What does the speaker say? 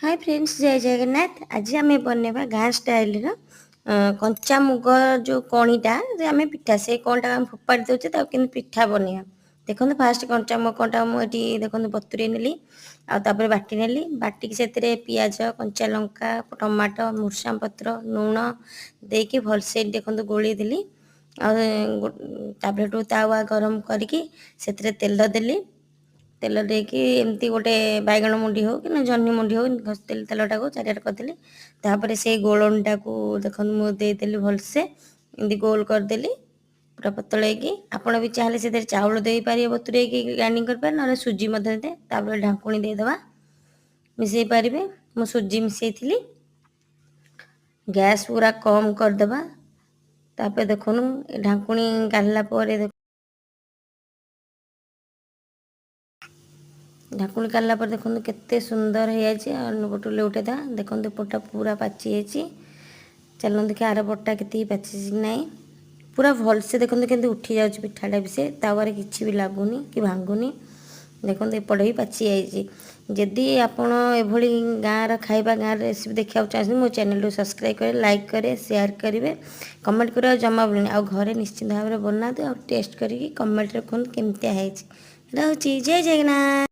Hi friends, जय जगन्नाथ। आज आम बनवा गाँ स्टाइल कंचा मुग जो कणीटा आम पिठा से कणटा आम फोपाड़ी दौचे कि पिठा बनवा। देखो फास्ट कंचा मुग कणटा मुझे देखो बतुरे नेली आउे बाटी नेली। बाटिकी से पियाज कंचा लंका टमाटो भृषंग पत्र लुण देकी भलसे देखो गोली देली। आउ तावा गरम करके तेल देली। तेल देकी एमती गोटे बैगण मुंडी हो कि जह्नी मुंडी हो घषदेली तेलटा को चारिआडे करदेली। तापर से गोलनटा को देख मुझेदेली भलसे एमती गोल करदेली पूरा पतले की। आपण भी चाहे से चाउल दे पारे बतुरे ग्राइंडिंग कर ना सुजी दे। तापर ढाकुणी देदेवा मिसई पारे। मु सुजी मिसई गैस पूरा कम करदेवा। तापर देखुन ढाकुणी काढ़ला ढाकुणी काढ़ला देखो केते सुंदर हो जाए। लेउटेदा देखो पटा पूरा पाची जाइए। चलो देखिए आर पटा के पाची ना पूरा भलसे देखो के उठी जाऊँ पिठाटा भी से तावारे किसी भी लगुनि कि भांगुनि। देखो एपटे भी पाची जाइए। जदि आपण एभली गाँव खाइबा गाँव रेसिपी देखा चाहते मो चैनल को सब्सक्राइब करे, लाइक करे, शेयर करेंगे, कमेंट कर जमा भूलि। आ घरे निश्चिंत भाव में बनाते टेस्ट करी कमेंट रखुन केमती है। जय जगन्नाथ।